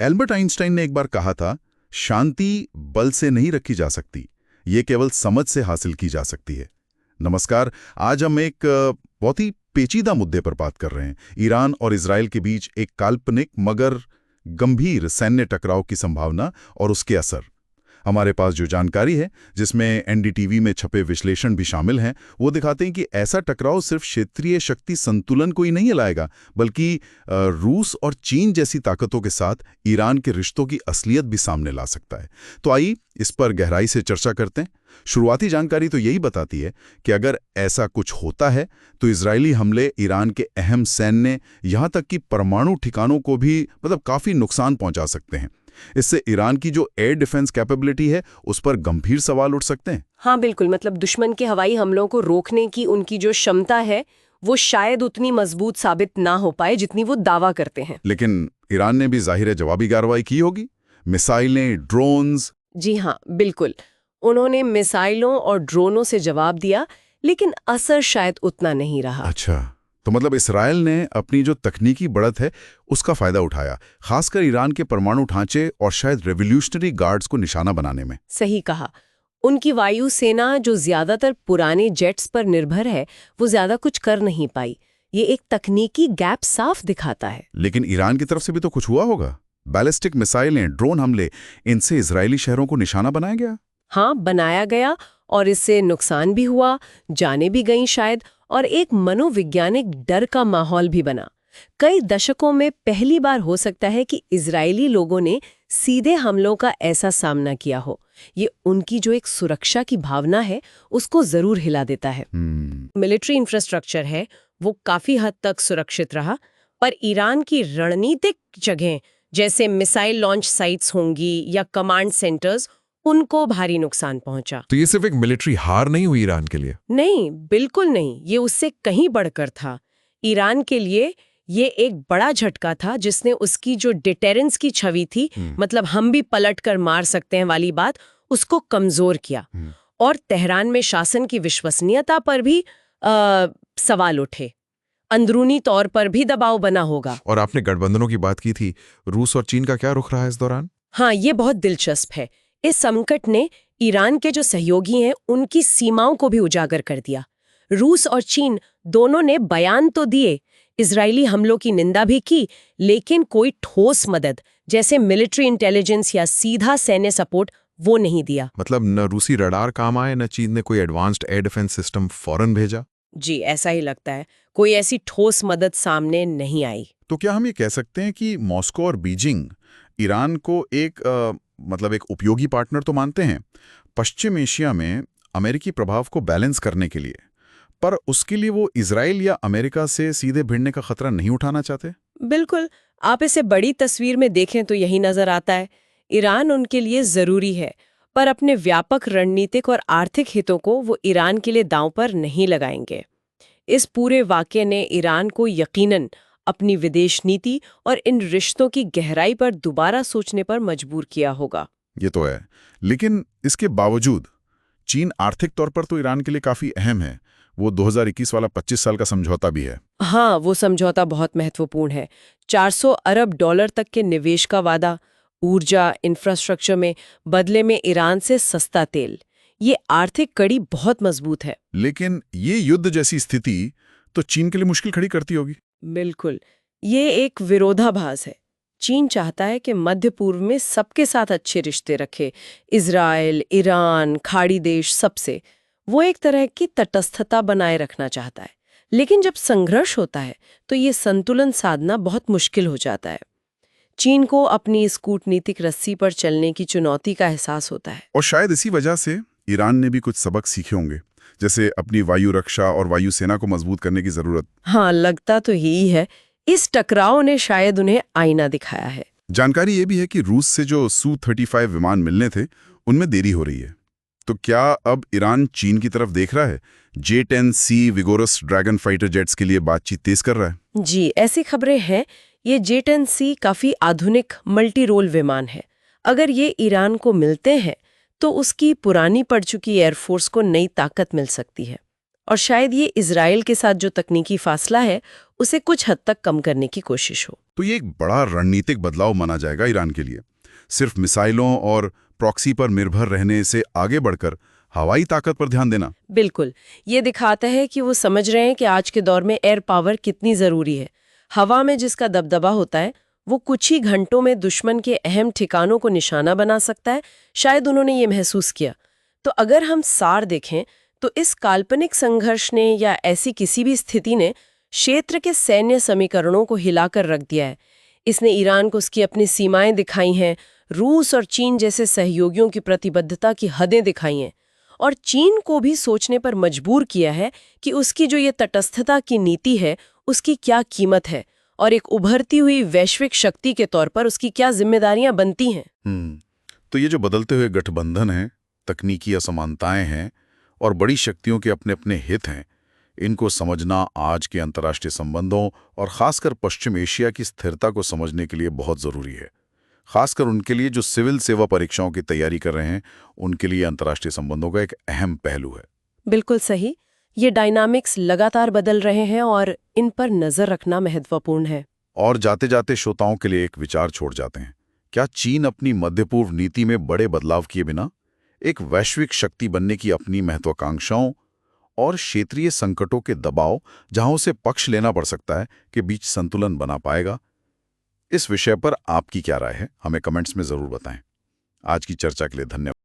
Albert Einstein ने एक बार कहा था, शांति बल से नहीं रखी जा सकती, ये केवल समझ से हासिल की जा सकती है। नमस्कार, आज हम एक बहुत ही पेचीदा मुद्दे पर बात कर रहे हैं। ईरान और इजराइल के बीच एक काल्पनिक मगर गंभीर सैन्य टकराव की संभावना और उसके असर। हमारे पास जो जानकारी है, जिसमें एनडीटीवी में छपे विश्लेषण भी शामिल हैं, वो दिखाते हैं कि ऐसा टकराव सिर्फ क्षेत्रीय शक्ति संतुलन को ही नहीं हिलाएगा, बल्कि रूस और चीन जैसी ताकतों के साथ ईरान के रिश्तों की असलियत भी सामने ला सकता है। तो आइए इस पर गहराई से चर्चा करते हैं। शुरुआती जानकारी तो यही बताती है कि अगर ऐसा कुछ होता है तो इजरायली हमले ईरान के अहम सैन्य, यहाँ तक कि परमाणु ठिकानों को भी काफ़ी नुकसान पहुंचा सकते हैं। इससे ईरान की जो एयर डिफेंस कैपेबिलिटी है, उस पर गंभीर सवाल उठ सकते हैं। हाँ बिल्कुल, दुश्मन के हवाई हमलों को रोकने की उनकी जो क्षमता है वो शायद उतनी मजबूत साबित ना हो पाए जितनी वो दावा करते हैं। लेकिन ईरान ने भी जाहिर है जवाबी कार्रवाई की होगी, मिसाइलें, ड्रोन्स। जी हाँ बिल्कुल, उन्होंने मिसाइलों और ड्रोनों से जवाब दिया, लेकिन असर शायद उतना नहीं रहा। अच्छा, तो इसराइल ने अपनी जो तकनीकी बढ़त है उसका फायदा उठाया, खासकर ईरान के परमाणु ढांचे और शायद रेवोल्यूशनरी गार्ड्स को निशाना बनाने में। सही कहा। उनकी वायु सेना जो ज्यादातर पुराने जेट्स पर निर्भर है, वो ज्यादा कुछ कर नहीं पाई। ये एक तकनीकी गैप साफ दिखाता है। लेकिन ईरान की तरफ से भी तो कुछ हुआ होगा। बैलिस्टिक मिसाइलें, ड्रोन हमले, इनसे इजरायली शहरों को निशाना बनाया गया। हाँ, बनाया गया, और इससे नुकसान भी हुआ, जाने भी गई शायद, और एक मनोवैज्ञानिक डर का माहौल भी बना। कई दशकों में पहली बार हो सकता है कि इजरायली लोगों ने सीधे हमलों का ऐसा सामना किया हो। ये उनकी जो एक सुरक्षा की भावना है उसको जरूर हिला देता है। मिलिट्री इंफ्रास्ट्रक्चर है वो काफी हद तक सुरक्षित रहा, पर ईरान की रणनीतिक जगह जैसे मिसाइल लॉन्च साइट्स होंगी या कमांड सेंटर्स, उनको भारी नुकसान पहुंचा। तो ये सिर्फ एक मिलिट्री हार नहीं हुई ईरान के लिए? नहीं, बिल्कुल नहीं, ये उससे कहीं बढ़कर था। ईरान के लिए ये एक बड़ा झटका था जिसने उसकी जो डिटेरेंस की छवि थी, हम भी पलट कर मार सकते हैं वाली बात, उसको कमजोर किया। और तेहरान में शासन की विश्वसनीयता पर भी सवाल उठे। अंदरूनी तौर पर भी दबाव बना होगा। और आपने गठबंधनों की बात की थी, रूस और चीन का क्या रुख रहा है इस दौरान? हाँ, ये बहुत दिलचस्प है। इस संकट ने ईरान के जो सहयोगी हैं उनकी सीमाओं को भी उजागर कर दिया। रूस और चीन दोनों ने बयान तो दिए, इजरायली हमलों की निंदा भी की, लेकिन कोई ठोस मदद जैसे मिलिट्री इंटेलिजेंस या सीधा सैन्य सपोर्ट वो नहीं दिया। न रूसी रडार काम आए, न चीन ने कोई एडवांस्ड एयर डिफेंस सिस्टम फौरन भेजा। जी, ऐसा ही लगता है। कोई ऐसी ठोस मदद सामने नहीं आई। तो क्या हम ये कह सकते हैं कि मॉस्को और बीजिंग ईरान को एक उपयोगी पार्टनर तो मानते हैं पश्चिम एशिया में अमेरिकी प्रभाव को बैलेंस करने के लिए, पर उसके लिए वो इजराइल या अमेरिका से सीधे भिड़ने का खतरा नहीं उठाना चाहते? बिल्कुल, आप इसे बड़ी तस्वीर में देखें तो यही नजर आता है। ईरान उनके लिए जरूरी है, पर अपने व्यापक रणनीतिक और आर्थिक हितों को वो ईरान के लिए दांव पर नहीं लगाएंगे। इस पूरे वाकये ने ईरान को यकीनन अपनी विदेश नीति और इन रिश्तों की गहराई पर दोबारा सोचने पर मजबूर किया होगा। ये तो है, लेकिन इसके बावजूद चीन आर्थिक तौर पर तो ईरान के लिए काफी अहम है। वो 2021 वाला 25 साल का समझौता भी है। हाँ, वो समझौता बहुत महत्वपूर्ण है। $400 अरब तक के निवेश का वादा, ऊर्जा इंफ्रास्ट्रक्चर में, बदले में ईरान से सस्ता तेल। ये आर्थिक कड़ी बहुत मजबूत है। लेकिन ये युद्ध जैसी स्थिति तो चीन के लिए मुश्किल खड़ी करती होगी। बिल्कुल, ये एक विरोधाभास है। चीन चाहता है कि मध्य पूर्व में सबके साथ अच्छे रिश्ते रखे, इजराइल, ईरान, खाड़ी देश, सबसे। वो एक तरह की तटस्थता बनाए रखना चाहता है। लेकिन जब संघर्ष होता है तो ये संतुलन साधना बहुत मुश्किल हो जाता है। चीन को अपनी इस कूटनीतिक रस्सी पर चलने की चुनौती का एहसास होता है। और शायद इसी वजह से ईरान ने भी कुछ सबक सीखे होंगे, जैसे अपनी वायु रक्षा और वायु सेना को मजबूत करने की जरूरत। हाँ, लगता तो यही है। इस टकराव ने शायद उन्हें आईना दिखाया है। जानकारी ये भी है कि रूस से जो Su-35 विमान मिलने थे, उनमें देरी हो रही है। तो क्या अब ईरान चीन की तरफ देख रहा है? J-10C vigorous dragon fighter jets के लिए बातचीत तेज कर रहा है। जी, ऐसी खबरें हैं। ये J-10C काफी आधुनिक मल्टी रोल विमान है। अगर ये ईरान को मिलते हैं तो उसकी पुरानी पड़ चुकी एयरफोर्स को नई ताकत मिल सकती है, और शायद ये इजराइल के साथ जो तकनीकी फासला है उसे कुछ हद तक कम करने की कोशिश हो। तो ये एक बड़ा रणनीतिक बदलाव माना जाएगा ईरान के लिए। सिर्फ मिसाइलों और प्रॉक्सी पर निर्भर रहने से आगे बढ़कर हवाई ताकत पर ध्यान देना। बिल्कुल, ये दिखाता है कि वो समझ रहे हैं कि आज के दौर में एयर पावर कितनी जरूरी है। हवा में जिसका दबदबा होता है वो कुछ ही घंटों में दुश्मन के अहम ठिकानों को निशाना बना सकता है। शायद उन्होंने ये महसूस किया। तो अगर हम सार देखें तो इस काल्पनिक संघर्ष ने या ऐसी किसी भी स्थिति ने क्षेत्र के सैन्य समीकरणों को हिलाकर रख दिया है। इसने ईरान को उसकी अपनी सीमाएं दिखाई हैं, रूस और चीन जैसे सहयोगियों की प्रतिबद्धता की हदें दिखाई हैं, और चीन को भी सोचने पर मजबूर किया है कि उसकी जो ये तटस्थता की नीति है उसकी क्या कीमत है और एक उभरती हुई वैश्विक शक्ति के तौर पर उसकी क्या जिम्मेदारियां बनती हैं। तो ये जो बदलते हुए गठबंधन हैं, तकनीकी असमानताएं हैं और बड़ी शक्तियों के अपने अपने हित हैं, इनको समझना आज के अंतर्राष्ट्रीय संबंधों और खासकर पश्चिम एशिया की स्थिरता को समझने के लिए बहुत जरूरी है। खासकर उनके लिए जो सिविल सेवा परीक्षाओं की तैयारी कर रहे हैं, उनके लिए अंतर्राष्ट्रीय संबंधों का एक अहम पहलू है। बिल्कुल सही। ये डायनामिक्स लगातार बदल रहे हैं और इन पर नजर रखना महत्वपूर्ण है। और जाते जाते श्रोताओं के लिए एक विचार छोड़ जाते हैं। क्या चीन अपनी मध्य पूर्व नीति में बड़े बदलाव किए बिना एक वैश्विक शक्ति बनने की अपनी महत्वाकांक्षाओं और क्षेत्रीय संकटों के दबाव, जहां उसे पक्ष लेना पड़ सकता है, के बीच संतुलन बना पाएगा? इस विषय पर आपकी क्या राय है? हमें कमेंट्स में जरूर बताएं। आज की चर्चा के लिए धन्यवाद।